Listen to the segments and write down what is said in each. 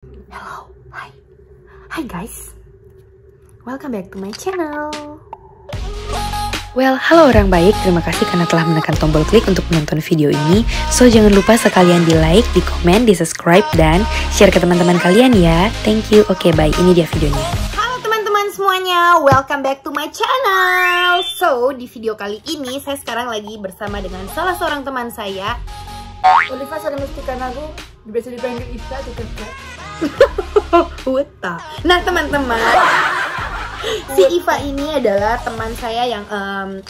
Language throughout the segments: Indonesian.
Hello, hi guys, welcome back to my channel. Well, halo orang baik, terima kasih karena telah menekan tombol klik untuk menonton video ini. So, jangan lupa sekalian di like, di komen, di subscribe, dan share ke teman-teman kalian ya. Thank you, oke bye, ini dia videonya. Halo teman-teman semuanya, welcome back to my channel. So, di video kali ini saya sekarang lagi bersama dengan salah seorang teman saya, Oliva Sarimustika Nagu, biasa dipanggil Ita atau Kakak. Weta. Nah teman-teman, si Iva ini adalah teman saya yang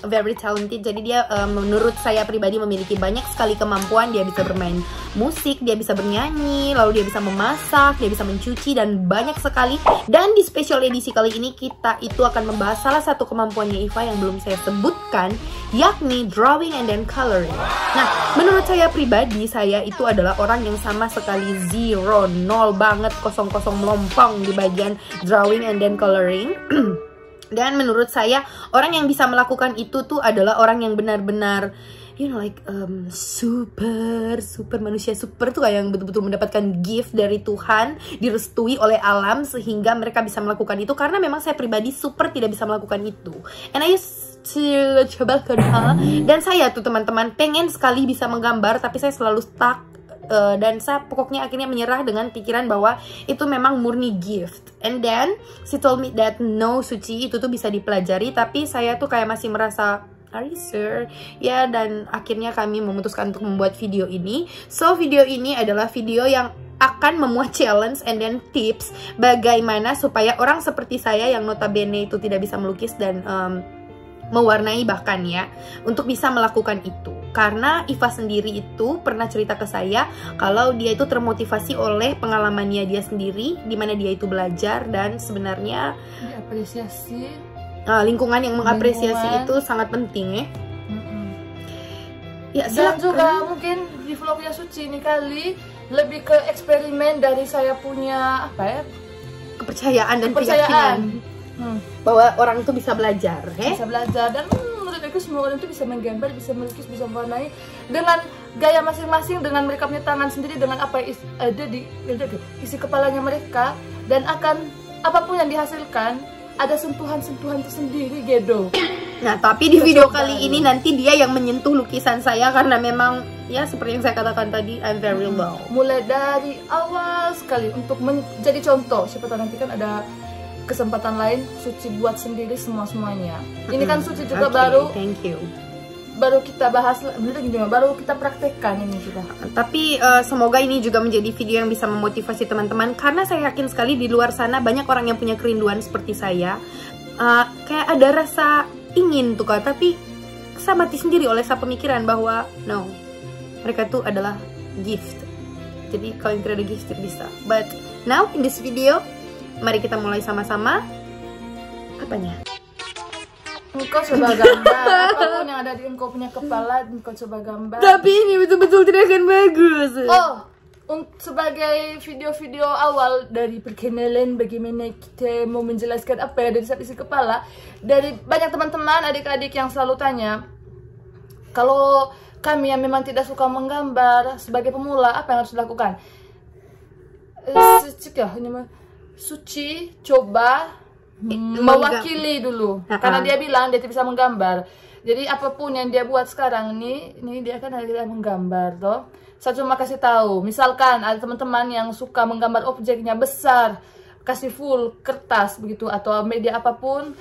very talented. Jadi dia menurut saya pribadi memiliki banyak sekali kemampuan. Dia bisa bermain musik, dia bisa bernyanyi, lalu dia bisa memasak, dia bisa mencuci, dan banyak sekali. Dan di special edisi kali ini kita itu akan membahas salah satu kemampuannya Iva yang belum saya sebutkan, yakni drawing and then coloring. Nah, menurut saya pribadi, saya itu adalah orang yang sama sekali zero, nol banget, kosong-kosong melompong di bagian drawing and then coloring. Dan menurut saya, orang yang bisa melakukan itu tuh adalah orang yang benar-benar, you know, like super manusia super tuh, kayak yang betul-betul mendapatkan gift dari Tuhan, direstui oleh alam sehingga mereka bisa melakukan itu. Karena memang saya pribadi super tidak bisa melakukan itu. And I used to coba kedua, dan saya tuh teman-teman pengen sekali bisa menggambar, tapi saya selalu stuck. Dan saya pokoknya akhirnya menyerah dengan pikiran bahwa itu memang murni gift. And then she told me that no, Suci, itu tuh bisa dipelajari. Tapi saya tuh kayak masih merasa, are you sure? Ya, dan akhirnya kami memutuskan untuk membuat video ini. So, video ini adalah video yang akan memuat challenge and then tips bagaimana supaya orang seperti saya yang notabene itu tidak bisa melukis dan mewarnai bahkan ya, untuk bisa melakukan itu. Karena Iva sendiri itu pernah cerita ke saya kalau dia itu termotivasi oleh pengalamannya dia sendiri, di mana dia itu belajar dan sebenarnya diapresiasi, lingkungan yang mengapresiasi itu sangat penting ya. Ya, dan juga mungkin di vlognya Suci ini kali lebih ke eksperimen dari saya punya apa ya, kepercayaan dan keyakinan bahwa orang itu bisa belajar, bisa belajar. Dan menurut aku semua orang itu bisa menggambar, bisa melukis, bisa mewarnai dengan gaya masing-masing, dengan mereka punya tangan sendiri, dengan apa yang ada di isi kepalanya mereka, dan akan apapun yang dihasilkan ada sentuhan-sentuhan tersendiri gitu. Nah, tapi di video kali ini nanti dia yang menyentuh lukisan saya karena memang ya seperti yang saya katakan tadi, I'm very low. Mulai dari awal sekali untuk menjadi contoh, siapa tahu nanti kan ada kesempatan lain Suci buat sendiri semuanya. Ini kan Suci juga thank you. Baru kita bahas, baru kita praktekkan ini kita. Tapi semoga ini juga menjadi video yang bisa memotivasi teman-teman, karena saya yakin sekali di luar sana banyak orang yang punya kerinduan seperti saya. Kayak ada rasa ingin tuh Kak, tapi saya mati sendiri oleh satu pemikiran bahwa no, mereka tuh adalah gift. Jadi kalau yang tidak ada gift tidak bisa. But now in this video, mari kita mulai sama-sama. Apanya? Engkau coba gambar apapun yang ada di engkau punya kepala, engkau coba gambar. Tapi ini betul-betul tidak akan bagus. Oh, sebagai video-video awal dari perkenalan bagaimana kita mau menjelaskan apa yang ada di isi kepala, dari banyak teman-teman, adik-adik yang selalu tanya, kalau kami yang memang tidak suka menggambar sebagai pemula, apa yang harus dilakukan? Suci coba mewakili dulu, karena dia bilang dia tidak bisa menggambar. Jadi apapun yang dia buat sekarang ini dia kan ada menggambar toh. Saya cuma kasih tahu, misalkan ada teman-teman yang suka menggambar objeknya besar, kasih full kertas begitu atau media apapun.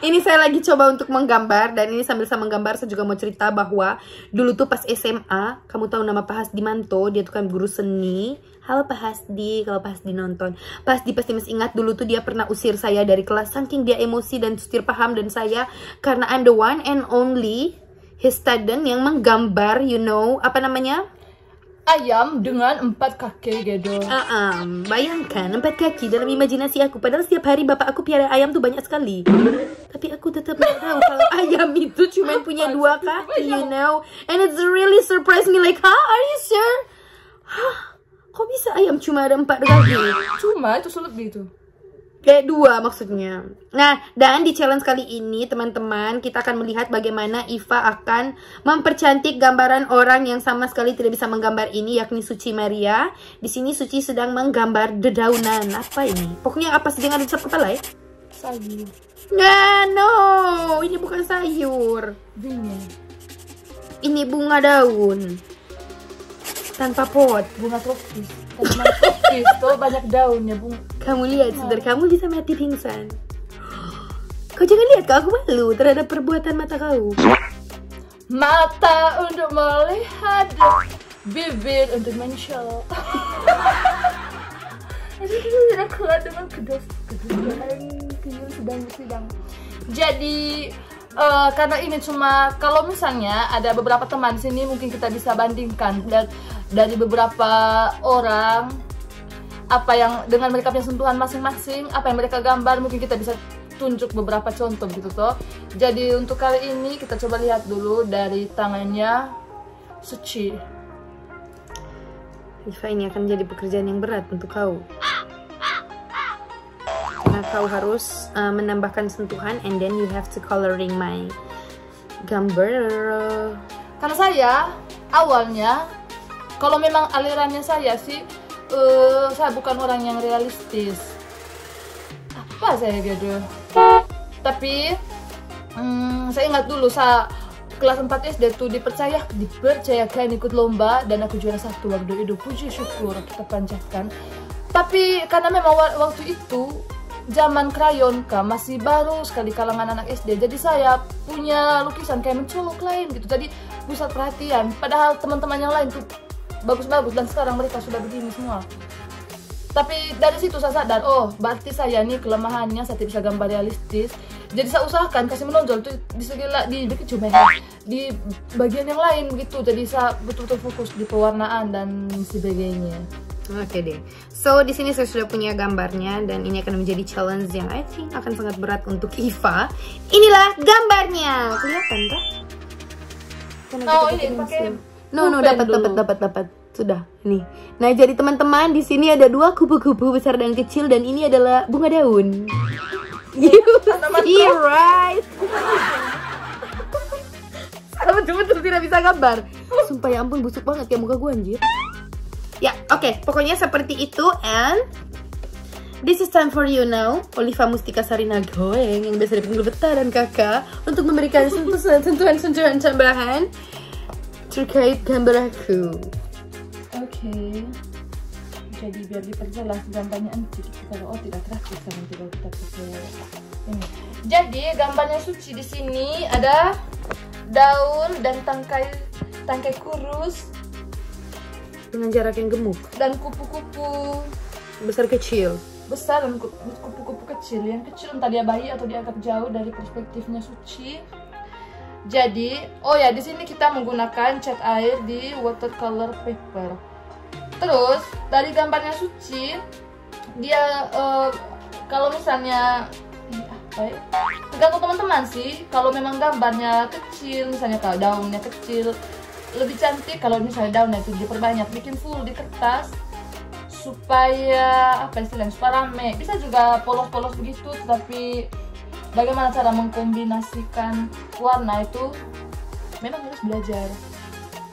Ini saya lagi coba untuk menggambar, dan ini sambil saya menggambar saya juga mau cerita bahwa dulu tuh pas SMA, kamu tahu nama Pak Hasdimanto, dia tuh kan guru seni. Halo Pak Hasdi, kalau Pak Hasdi nonton, Pak Hasdi pasti masih ingat dulu tuh dia pernah usir saya dari kelas saking dia emosi dan setir paham dan saya, karena I'm the one and only his student yang menggambar, you know, apa namanya? Ayam dengan 4 kaki gitu. Bayangkan 4 kaki dalam imajinasi aku. Padahal setiap hari bapak aku piara ayam tuh banyak sekali. Tapi aku tetap tidak tahu kalau ayam itu cuma punya 2 kaki, you know. And it's really surprised me like, are you sure? Kok bisa ayam cuma ada 4 kaki? Cuma itu lebih itu. Kayak 2 maksudnya. Nah, dan di challenge kali ini teman-teman, kita akan melihat bagaimana Iva akan mempercantik gambaran orang yang sama sekali tidak bisa menggambar ini, yakni Suci Maria. Di sini Suci sedang menggambar dedaunan. Apa ini? Pokoknya apa sih yang ada di sapu kepala ya? Sayur. Nah, no, ini bukan sayur. Ini bunga daun. Tanpa pot. Bunga tropis. Tanaman tropis tuh banyak daunnya, bunga. Kamu lihat, saudara, kamu bisa mati pingsan. Kau jangan lihat, kau, aku malu terhadap perbuatan mata kau. Mata untuk melihat, bibir untuk mencium. Aduh, tidak kuat dengan sedang. Jadi karena ini cuma, kalau misalnya ada beberapa teman di sini, mungkin kita bisa bandingkan dari beberapa orang, apa yang dengan mereka punya sentuhan masing-masing, apa yang mereka gambar, mungkin kita bisa tunjuk beberapa contoh gitu toh. Jadi untuk kali ini kita coba lihat dulu dari tangannya Suci. Iva, ini akan jadi pekerjaan yang berat untuk kau. Karena kau harus menambahkan sentuhan, and then you have to coloring my gambar. Karena saya awalnya, kalau memang alirannya saya sih, saya bukan orang yang realistis. Apa saya gitu. Tapi saya ingat dulu saya kelas 4 SD tuh dipercayakan ikut lomba, dan aku juara 1 waktu itu. Puji syukur kita panjatkan. Tapi karena memang waktu itu zaman krayon masih baru sekali kalangan anak SD, jadi saya punya lukisan kayak mencolok lain gitu, jadi pusat perhatian. Padahal teman-teman yang lain tuh bagus-bagus, dan sekarang mereka sudah begini semua. Tapi dari situ saya sadar, oh berarti saya nih kelemahannya, saya tidak bisa gambar realistis. Jadi saya usahakan kasih menonjol tuh di bagian yang lain begitu. Jadi saya betul-betul fokus di pewarnaan dan sebagainya. Oke deh. So di sini saya sudah punya gambarnya, dan ini akan menjadi challenge yang I think akan sangat berat untuk Iva. Inilah gambarnya. Kelihatan kah? Oh, ini pakai No, dapat. Sudah, nih. Nah, jadi teman-teman, di sini ada 2 kupu-kupu besar dan kecil, dan ini adalah bunga daun. You see, right? Sama betul tidak bisa gambar. Sumpah ya ampun, busuk banget kayak muka gue anjir. Ya, oke, pokoknya seperti itu, and this is time for you now, Oliva Mustika Sarina Goeng, yang biasa dipanggil Beta dan Kakak, untuk memberikan sentuhan-sentuhan tambahan terkait gambar aku. Oke. Jadi biar diperjelas gambarnya nanti kalau tidak terakhir sama tidak kita pakai ini. Jadi gambarnya Suci di sini ada daun dan tangkai kurus dengan jarak yang gemuk dan kupu-kupu besar dan kupu-kupu kecil. Yang kecil entah dia bayi atau dia agak jauh dari perspektifnya Suci. Jadi, oh ya, di sini kita menggunakan cat air di watercolor paper. Terus dari gambarnya Suci, dia kalau misalnya tergantung teman-teman sih. Kalau memang gambarnya kecil, misalnya kalau daunnya kecil, lebih cantik kalau misalnya daunnya itu diperbanyak, bikin full di kertas supaya apa istilahnya, supaya rame. Bisa juga polos-polos begitu, tapi bagaimana cara mengkombinasikan warna itu memang harus belajar.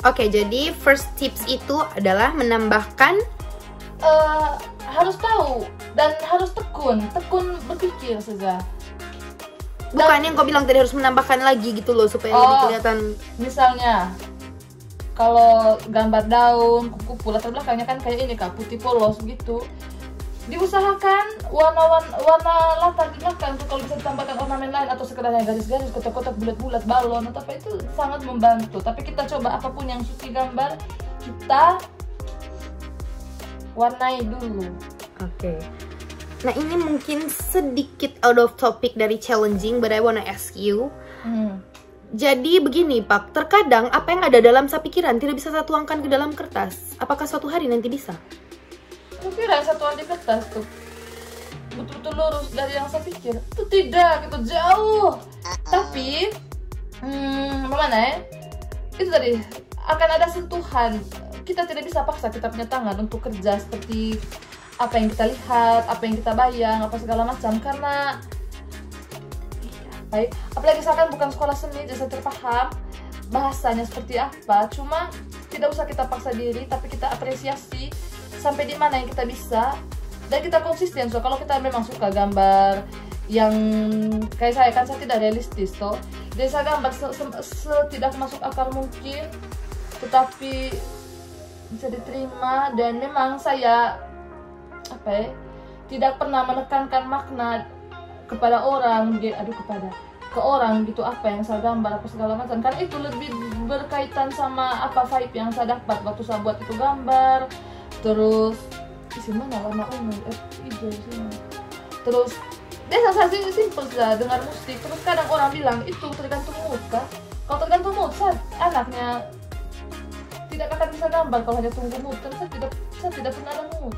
Oke, jadi first tips itu adalah menambahkan harus tahu dan harus tekun berpikir saja. Bukan yang kau bilang tadi harus menambahkan lagi gitu loh supaya lebih kelihatan. Misalnya kalau gambar daun, kupu latar belakangnya kan kayak ini kak, putih polos gitu. Diusahakan warna latar di belakang tuh kalau bisa ditambahkan ornamen lain atau sekedar garis-garis, kotak-kotak, bulat-bulat, balon atau apa, itu sangat membantu. Tapi kita coba apapun yang Suci gambar, kita warnai dulu. Oke. Nah, ini mungkin sedikit out of topic dari challenging, but I wanna ask you. Jadi begini Pak, terkadang apa yang ada dalam pikiran tidak bisa saya tuangkan ke dalam kertas. Apakah suatu hari nanti bisa? Aku kira satuan di kertas tuh betul-betul lurus dari yang saya pikir. Itu tidak, itu jauh. Tapi bagaimana ya? Itu tadi akan ada sentuhan. Kita tidak bisa paksa kita punya tangan untuk kerja seperti apa yang kita lihat, apa yang kita bayang, apa segala macam. Karena baik, apalagi misalkan bukan sekolah seni, jadi saya terpaham bahasanya seperti apa. Cuma tidak usah kita paksa diri, tapi kita apresiasi sampai di mana yang kita bisa, dan kita konsisten. So kalau kita memang suka gambar yang kayak saya, kan saya tidak realistis toh, jadi saya gambar tidak masuk akal mungkin, tetapi bisa diterima. Dan memang saya tidak pernah menekankan makna kepada orang, ke orang gitu, apa yang saya gambar apa segala macam, karena itu lebih berkaitan sama apa vibe yang saya dapat waktu saya buat itu gambar. Terus isi mana warna ungu hijau sini. Terus biasa saya simpel saja dengar musik. Terus kadang orang bilang itu tergantung mood kah? Kalau tergantung mood, anaknya tidak akan bisa gambar kalau hanya tunggu mood. Kan saya tidak pernah ada mood.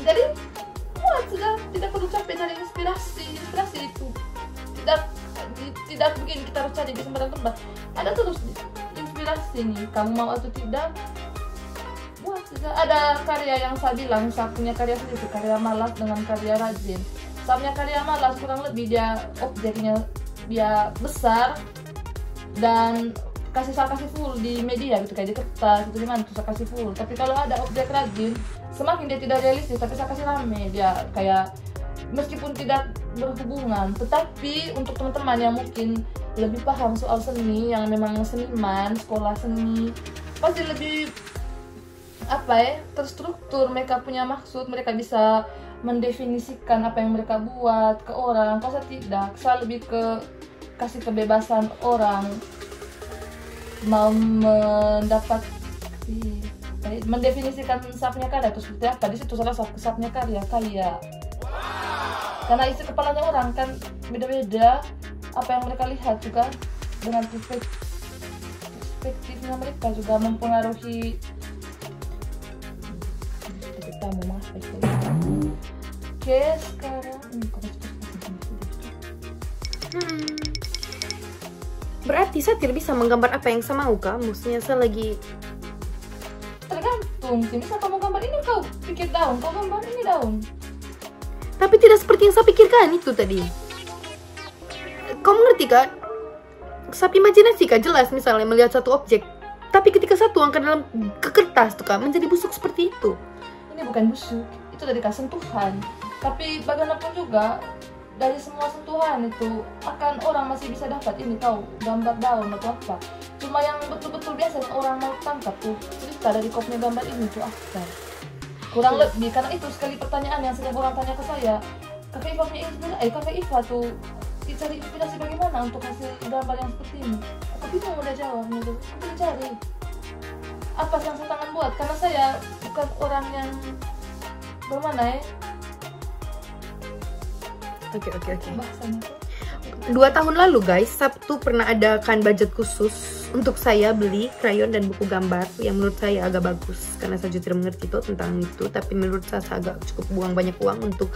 Jadi sudah tidak perlu capek cari inspirasi itu tidak begini, kita harus cari di sembarang tempat. Ada terus inspirasi nih, kamu mau atau tidak buat saja. Ada karya yang saya bilang, saya punya karya sendiri, karya malas dengan karya rajin. Saya punya karya malas kurang lebih dia objeknya dia besar dan saya kasih full di media gitu, kayak di kertas itu gimana tuh saya kasih full. Tapi kalau ada objek rajin, semakin dia tidak realistis, tapi saya kasih rame, dia kayak meskipun tidak berhubungan. Tetapi untuk teman-teman yang mungkin lebih paham soal seni, yang memang seniman, sekolah seni, pasti lebih terstruktur, mereka punya maksud, mereka bisa mendefinisikan apa yang mereka buat ke orang. Kalau saya tidak, saya lebih ke kasih kebebasan orang mau mendefinisikan sapnya karya itu seperti apa. Di situ salah satu sapnya karya. Karena isi kepalanya orang kan beda-beda, apa yang mereka lihat juga dengan perspektifnya mereka juga mempengaruhi tamu. Oke, sekarang berarti saya tidak bisa menggambar apa yang saya mau kah? Maksudnya saya lagi tergantung sih. Misal kamu gambar ini, kau pikir daun, kau gambar ini daun. Tapi tidak seperti yang saya pikirkan itu tadi. Kau mengerti kan? Saya imajinasi kan jelas misalnya melihat satu objek, tapi ketika saya tuangkan dalam ke kertas tuh kan menjadi busuk seperti itu. Ini bukan busuk, itu dari sentuhan. Tapi bagaimanapun juga dari semua sentuhan itu akan orang masih bisa dapat ini kau gambar daun atau apa. Cuma yang betul-betul biasanya orang mau tangkap tuh cerita dari kopnya gambar ini tuh apa. Kurang lebih, karena itu sekali pertanyaan yang setiap orang tanya ke saya, Kakak Iva punya inspirasi, Kakak Iva tuh cari inspirasi bagaimana untuk hasil gambar yang seperti ini. Aku bingung udah jawabnya tuh, aku cari apa yang saya tangan buat, karena saya bukan orang yang bermana ya. Oke. Bahasanya tuh 2 tahun lalu guys, Sabtu pernah adakan budget khusus untuk saya beli krayon dan buku gambar yang menurut saya agak bagus, karena saya juga tidak mengerti tuh tentang itu, tapi menurut saya agak cukup buang banyak uang untuk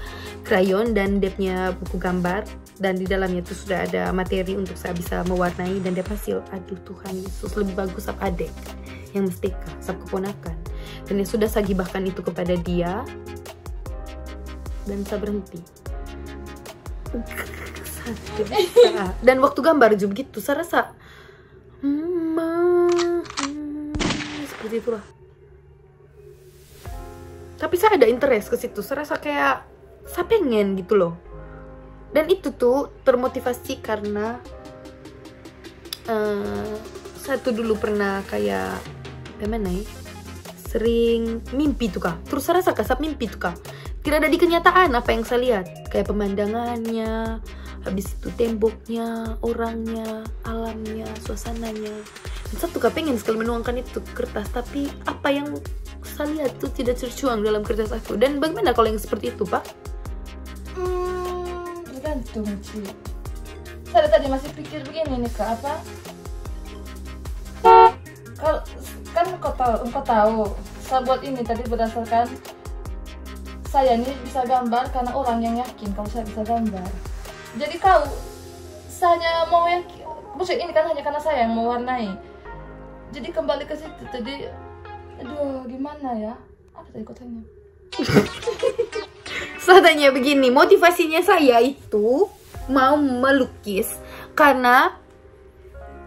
krayon dan dia punya buku gambar, dan di dalamnya itu sudah ada materi untuk saya bisa mewarnai, dan dia hasil aduh Tuhan Yesus lebih bagus sab adek yang mesteka sab keponakan, dan ya sudah saya gibahkan itu kepada dia dan saya berhenti. Dan waktu gambar juga begitu, saya rasa seperti itulah. Tapi saya ada interest ke situ, saya rasa kayak saya pengen gitu loh. Dan itu tuh termotivasi karena saya tuh dulu pernah kayak gimana ya, sering mimpi tuh kak. Terus saya rasa kasap mimpi tuh kak tidak ada di kenyataan apa yang saya lihat, kayak pemandangannya, habis itu temboknya, orangnya, alamnya, suasananya. Dan saya tuh pengen sekali menuangkan itu ke kertas, tapi apa yang saya lihat tuh tidak tercuang dalam kertas aku. Dan bagaimana kalau yang seperti itu pak? Tergantung sih. Saya tadi masih pikir begini nih kak, apa? Kalau kan engkau tahu, saya buat ini tadi berdasarkan saya ini bisa gambar karena orang yang yakin kalau saya bisa gambar. Jadi saya mau yakin, maksudnya ini kan hanya karena saya yang mewarnai. Jadi kembali ke situ tadi, aduh gimana ya? Apa tadi kau tanya? Saya tanya begini, motivasinya saya itu mau melukis karena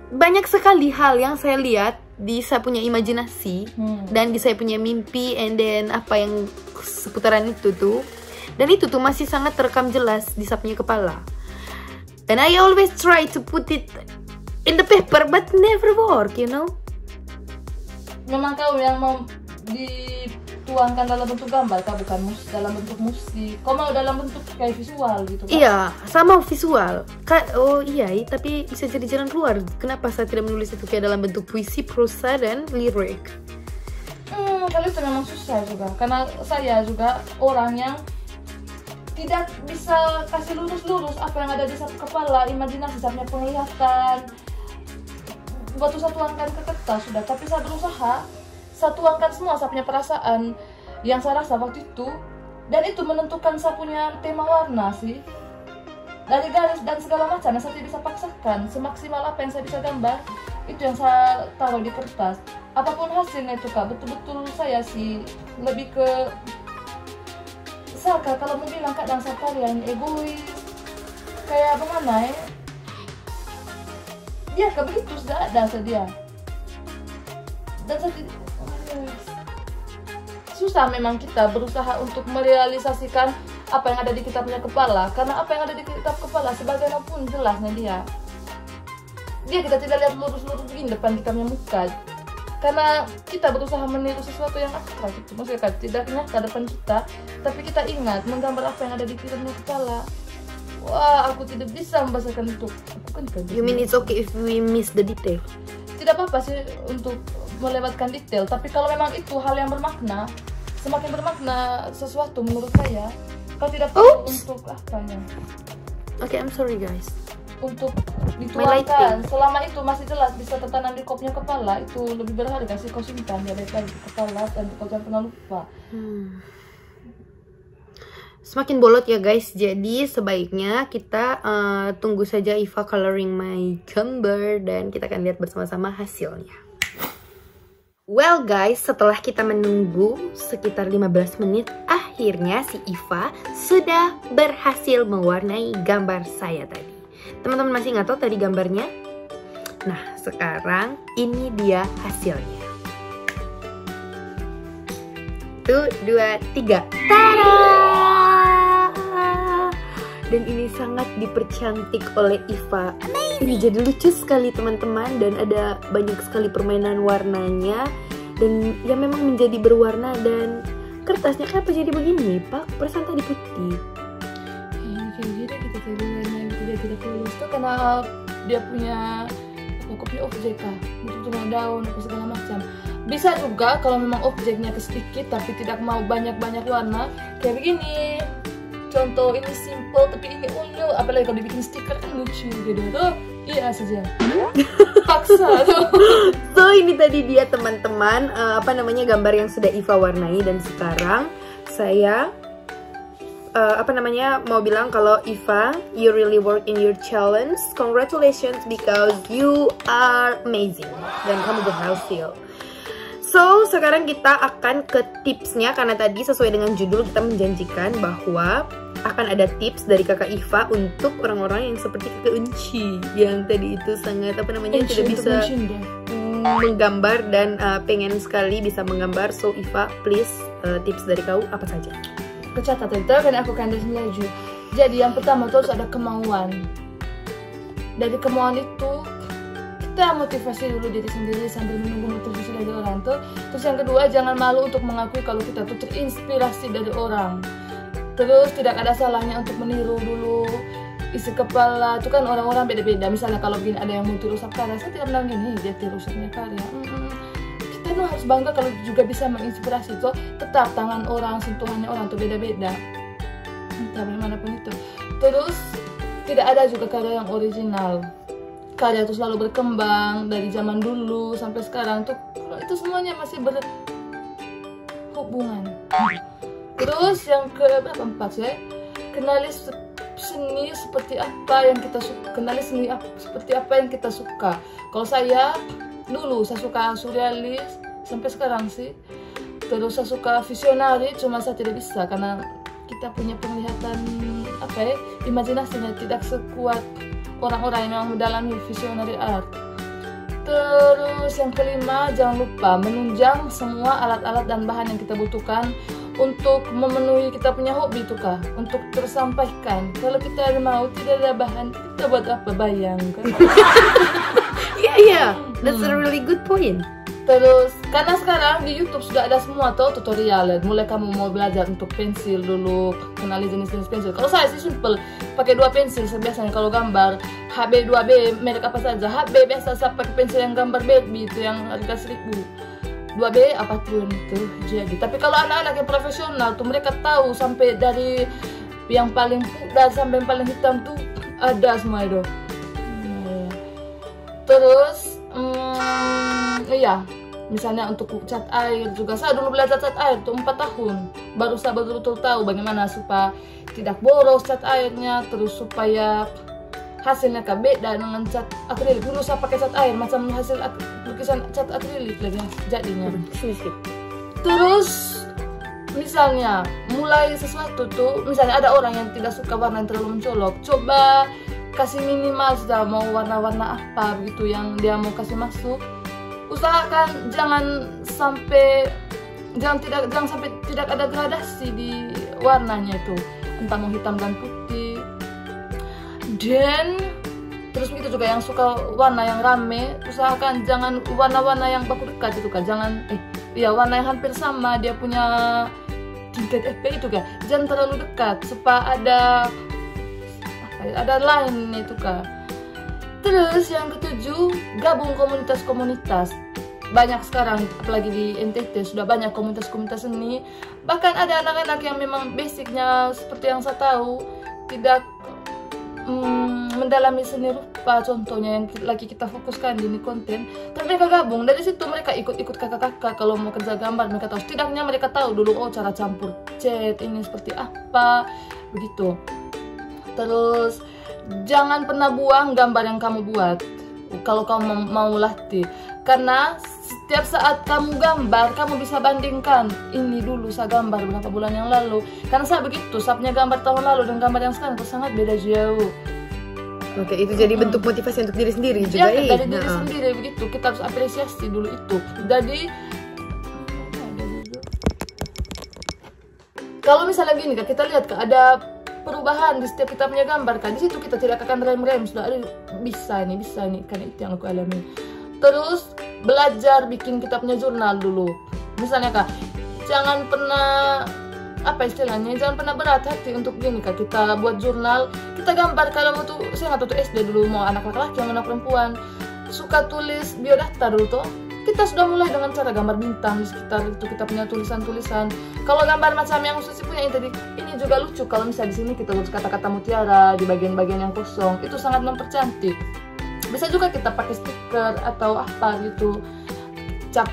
banyak sekali hal yang saya lihat di saya punya imajinasi dan di saya punya mimpi, and then apa yang seputaran itu tuh, dan itu tuh masih sangat terekam jelas di saya punya kepala. And I always try to put it in the paper but never work, you know. Memang kau yang mau dituangkan dalam bentuk gambar, kau bukan dalam bentuk musik. Kau mau dalam bentuk kayak visual gitu kan? Iya, sama visual. Oh iya, tapi bisa jadi jalan keluar. Kenapa saya tidak menulis itu kayak dalam bentuk puisi, prosa, dan lirik? Kalau itu memang susah juga. Karena saya juga orang yang tidak bisa kasih lurus-lurus apa yang ada di satu kepala, imajinasi, saya punya penglihatan. Waktu saya tuangkan ke kertas sudah, tapi saya berusaha saya tuangkan semua saya punya perasaan yang saya rasa waktu itu, dan itu menentukan saya punya tema warna sih, dari garis dan segala macam yang saya tidak bisa paksakan. Semaksimal apa yang saya bisa gambar itu yang saya taruh di kertas. Apapun hasilnya itu kak, betul-betul saya sih lebih ke Saka kalau mau bilang kadang saya kalian egois kayak bagaimana ya, dia kayak begitu sudah ada dia, dan saya susah memang kita berusaha untuk merealisasikan apa yang ada di kita punya kepala, karena apa yang ada di kita kepala sebagaimanapun jelasnya dia kita tidak lihat lurus-lurus begini depan kita punya muka, karena kita berusaha meniru sesuatu yang abstrak itu, maksudnya tidak nyata depan kita, tapi kita ingat menggambar apa yang ada di kita punya kepala. Wah, aku tidak bisa membahasakan itu. Aku kan You mean it's okay if we miss the detail? Tidak apa-apa sih untuk melewatkan detail, tapi kalau memang itu hal yang bermakna, semakin bermakna sesuatu menurut saya, kalau tidak perlu untuk apanya. Okay, I'm sorry guys. Untuk dituangkan, selama itu masih jelas bisa tertanam di kopnya kepala, itu lebih berharga sih, kau simpan dia baik-baik di kepala dan kau jangan pernah lupa. Semakin bolot ya guys, jadi sebaiknya kita tunggu saja Iva coloring my gambar dan kita akan lihat bersama-sama hasilnya. Well guys, setelah kita menunggu sekitar 15 menit, akhirnya si Iva sudah berhasil mewarnai gambar saya tadi. Teman-teman masih nggak tahu tadi gambarnya? Nah, sekarang ini dia hasilnya. 1, 2, 3. Tada! Dan ini sangat dipercantik oleh Iva. Ini jadi lucu sekali teman-teman, dan ada banyak sekali permainan warnanya, dan ya memang menjadi berwarna. Dan kertasnya kenapa jadi begini Pak? Perasaan tadi putih. Jadi kita tidak tulis itu karena dia punya kopi objek kah, betul daun apa segala macam. Bisa juga kalau memang objeknya sedikit tapi tidak mau banyak-banyak warna kayak begini. Contoh ini simple tapi ini unyu, apalagi kalau dibikin stiker kan lucu gitu tuh. Iya saja. Paksa tuh. So ini tadi dia teman-teman gambar yang sudah Iva warnai, dan sekarang saya mau bilang kalau Iva, you really work in your challenge. Congratulations because you are amazing dan kamu berhasil. So, sekarang kita akan ke tipsnya, karena tadi sesuai dengan judul kita menjanjikan bahwa akan ada tips dari kakak Iva untuk orang-orang yang seperti kakak Unci yang tadi itu sangat tidak bisa menggambar dan pengen sekali bisa menggambar. So Iva, please tips dari kau apa saja? Kecatat itu kan aku kandas melaju. Jadi yang pertama tuh harus ada kemauan. Dari kemauan itu kita motivasi dulu diri sendiri sambil menunggu motivasi dari orang tuh. Terus yang kedua, jangan malu untuk mengakui kalau kita tuh terinspirasi dari orang. Terus tidak ada salahnya untuk meniru dulu isi kepala. Itu kan orang-orang beda-beda. Misalnya kalau begini ada yang mau tiru karya, saya tidak bilang gini dia tiru karya. Kita tuh harus bangga kalau juga bisa menginspirasi tuh. Tetap tangan orang, sentuhannya orang tuh beda-beda. Entah bagaimanapun itu. Terus tidak ada juga karya yang original. Karya itu selalu berkembang dari zaman dulu sampai sekarang tuh, itu semuanya masih berhubungan. Terus yang keempat ya, kenali seni seperti apa yang kita suka. Kenali seni seperti apa yang kita suka. Kalau saya dulu saya suka surrealis sampai sekarang sih. Terus saya suka visionari, cuma saya tidak bisa karena kita punya penglihatan imajinasinya tidak sekuat orang-orang yang mendalami visionary art. Terus yang kelima, jangan lupa menunjang semua alat-alat dan bahan yang kita butuhkan untuk memenuhi kita punya hobi itu kak, untuk tersampaikan. Kalau kita mau tidak ada bahan, kita buat apa, bayangkan. Iya, that's a really good point. Terus karena sekarang di YouTube sudah ada semua tutorial, mulai kamu mau belajar untuk pensil dulu, kenali jenis-jenis pensil. Kalau saya sih simple, pakai 2 pensil biasanya kalau gambar. HB 2B merek apa saja. HB biasa saya pakai pensil yang gambar baby itu yang harga 1000. 2B apapun itu jadi. Tapi kalau anak-anak yang profesional tuh mereka tahu sampai dari yang paling putih sampai yang paling hitam tuh ada semua itu. Terus iya, misalnya untuk cat air juga, saya dulu belajar cat air tuh 4 tahun baru saya betul-betul tahu bagaimana supaya tidak boros cat airnya, terus supaya hasilnya beda dengan cat akrilik. Dulu saya pakai cat air macam hasil lukisan cat akrilik lagi jadinya. Terus misalnya mulai sesuatu tuh, misalnya ada orang yang tidak suka warna yang terlalu mencolok, coba kasih minimal sudah mau warna-warna apa begitu yang dia mau kasih masuk. Usahakan jangan sampai tidak ada gradasi di warnanya itu, entah mau hitam dan putih. Dan terus begitu juga yang suka warna yang rame, usahakan jangan warna-warna yang baku dekat itu kan, jangan warna yang hampir sama dia punya tingkat FP itu kan, jangan terlalu dekat supaya ada line itu kan. Terus yang ketujuh, gabung komunitas-komunitas. Banyak sekarang, apalagi di NTT sudah banyak komunitas-komunitas seni. Bahkan ada anak-anak yang memang basicnya seperti yang saya tahu tidak mendalami seni rupa, contohnya yang lagi kita fokuskan di ini konten. Tapi mereka gabung, dari situ mereka ikut kakak-kakak kalau mau kerja gambar, mereka tahu, setidaknya mereka tahu dulu cara campur cat ini seperti apa begitu. Terus jangan pernah buang gambar yang kamu buat kalau kamu mau latih, karena setiap saat kamu gambar kamu bisa bandingkan, ini dulu saya gambar beberapa bulan yang lalu, karena saya begitu, saya punya gambar tahun lalu dan gambar yang sekarang sangat beda jauh. Oke, itu jadi bentuk motivasi untuk diri sendiri juga. Ya, dari diri sendiri begitu, kita harus apresiasi dulu itu. Jadi kalau misalnya gini kak, kita lihat kak, ada perubahan di setiap kita punya gambar kan, di situ kita tidak akan rem sudah ada bisa nih kan, itu yang aku alami. Terus belajar bikin kita punya jurnal dulu, misalnya kak, jangan pernah jangan pernah berat hati untuk gini kak, kita buat jurnal, kita gambar. Kalau tuh saya nggak tahu tuh SD dulu mau anak laki-laki yang anak perempuan suka tulis biodata dulu tuh, kita sudah mulai dengan cara gambar bintang di sekitar itu, kita punya tulisan-tulisan. Kalau gambar macam yang Susi punya ini tadi, ini juga lucu kalau misalnya di sini kita tulis kata-kata mutiara di bagian-bagian yang kosong, itu sangat mempercantik. Bisa juga kita pakai stiker atau apa gitu, cap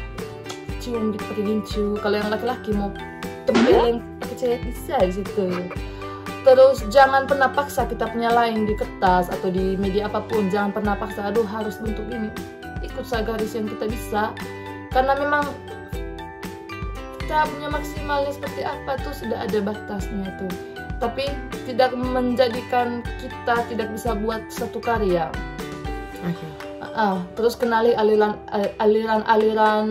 cium gitu pakai gincu. Kalau yang laki-laki mau tempelin pakai cat bisa di situ. Terus jangan pernah paksa kita punya line di kertas atau di media apapun, jangan pernah paksa aduh harus bentuk ini. Ikut garis yang kita bisa, karena memang kita punya maksimalnya seperti apa tuh sudah ada batasnya tuh, tapi tidak menjadikan kita tidak bisa buat satu karya. Terus kenali aliran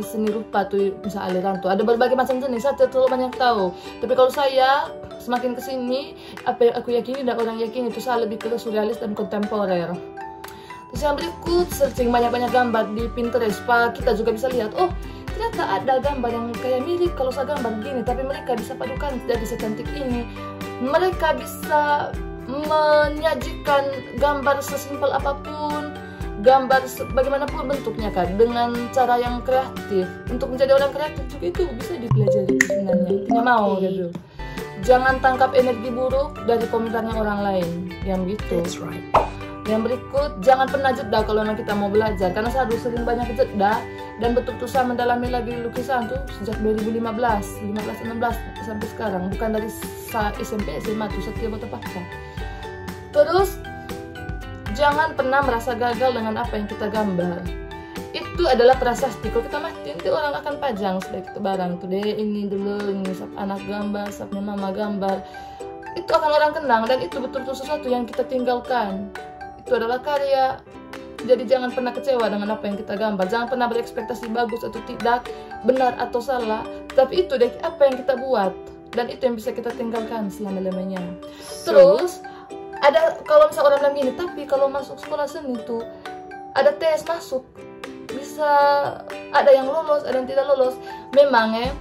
seni rupa tuh, misal aliran tuh ada berbagai macam jenis, saya tidak terlalu banyak tahu, tapi kalau saya semakin kesini apa yang aku yakini dan orang yakini itu saya lebih ke surrealis dan kontemporer. Terus yang berikut, searching banyak-banyak gambar di Pinterest, supaya kita juga bisa lihat, oh ternyata ada gambar yang kayak mirip kalau saya gambar begini, tapi mereka bisa padukan jadi secantik ini. Mereka bisa menyajikan gambar sesimpel apapun, gambar bagaimanapun bentuknya kan, dengan cara yang kreatif. Untuk menjadi orang kreatif juga itu bisa dipelajari sebenarnya, intinya mau gitu. Jangan tangkap energi buruk dari komentarnya orang lain, yang gitu. That's right. Yang berikut, jangan pernah jeda kalau memang kita mau belajar, karena saya dulu sering banyak jeda dan betul-betul saya mendalami lagi lukisan tuh sejak 2015, 16 sampai sekarang, bukan dari SMP, SMA tuh setiap tepatnya. Terus jangan pernah merasa gagal dengan apa yang kita gambar. itu adalah prasasti. Kalau kita mati nanti orang akan pajang sudah itu barang tuh deh, ini dulu, ini sap anak gambar, sapnya mama gambar, itu akan orang kenang dan itu betul-betul sesuatu yang kita tinggalkan. Itu adalah karya. Jadi jangan pernah kecewa dengan apa yang kita gambar, jangan pernah berekspektasi bagus atau tidak, benar atau salah, tapi itu deh apa yang kita buat dan itu yang bisa kita tinggalkan selama-lamanya. Terus ada, kalau misalnya orang bilang gini, tapi kalau masuk sekolah seni itu ada tes masuk, bisa ada yang lolos, ada yang tidak lolos. Memang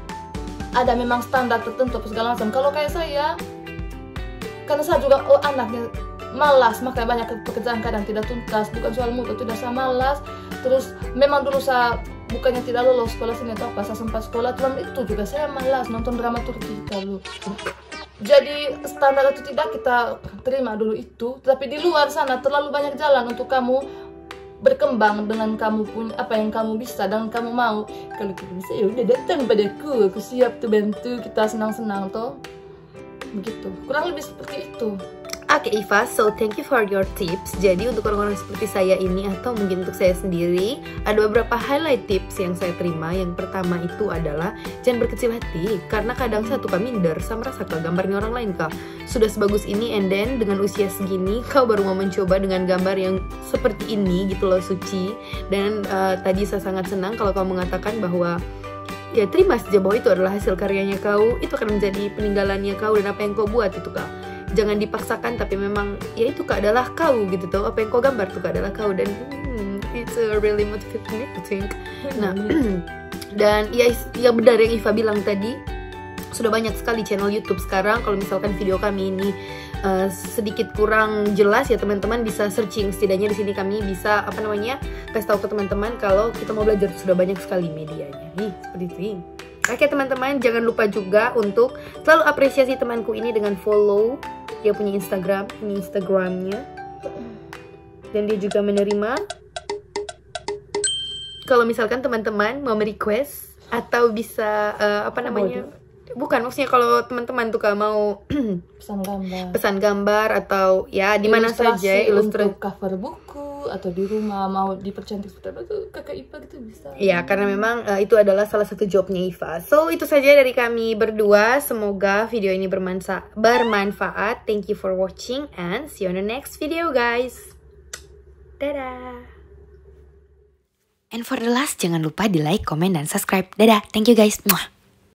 ada memang standar tertentu segala macam. Kalau kayak saya, karena saya juga anaknya malas, makanya banyak pekerjaan kadang tidak tuntas, bukan soal mutu, tidak saya malas. Terus memang dulu saya bukannya tidak lolos sekolah seni atau apa, saya sempat sekolah, tapi itu juga saya malas nonton drama Turki dulu. Jadi standar itu tidak kita terima dulu itu, tapi di luar sana terlalu banyak jalan untuk kamu berkembang dengan kamu punya apa yang kamu bisa dan kamu mau. Kalau kita bisa ya udah datang padaku, aku siap tuh bantu, kita senang-senang toh. Begitu, kurang lebih seperti itu. Oke Iva, so thank you for your tips. Jadi untuk orang-orang seperti saya ini atau mungkin untuk saya sendiri, ada beberapa highlight tips yang saya terima. Yang pertama itu adalah jangan berkecil hati, karena kadang saya tuh minder sama rasa gambarnya orang lain kah. Sudah sebagus ini and then dengan usia segini kau baru mau mencoba dengan gambar yang seperti ini gitu loh Suci. Dan tadi saya sangat senang kalau kau mengatakan bahwa ya terima saja bahwa itu adalah hasil karyanya kau, itu akan menjadi peninggalannya kau dan apa yang kau buat itu kau. Jangan dipaksakan, tapi memang ya itu kak adalah kau gitu tuh, apa yang kau gambar tuh kak adalah kau. Dan it's really motivating me I think. Nah dan ya benar yang Iva bilang tadi, sudah banyak sekali channel YouTube sekarang. Kalau misalkan video kami ini sedikit kurang jelas ya teman-teman bisa searching, setidaknya di sini kami bisa kasih tahu ke teman-teman kalau kita mau belajar, sudah banyak sekali medianya. Seperti itu. Oke teman-teman, jangan lupa juga untuk selalu apresiasi temanku ini dengan follow. Dia punya Instagram, ini Instagramnya. Dan dia juga menerima kalau misalkan teman-teman mau request atau bisa bukan, maksudnya kalau teman-teman tuh mau pesan gambar atau ya di mana saja ilustrasi untuk cover buku atau di rumah mau dipercantik seperti itu, kakak Iva gitu bisa. Ya karena memang itu adalah salah satu jobnya Iva. So itu saja dari kami berdua. Semoga video ini bermanfaat. Thank you for watching and see you on the next video guys. Dadah. And for the last, jangan lupa di like, comment, dan subscribe. Dadah, thank you guys. Mwah.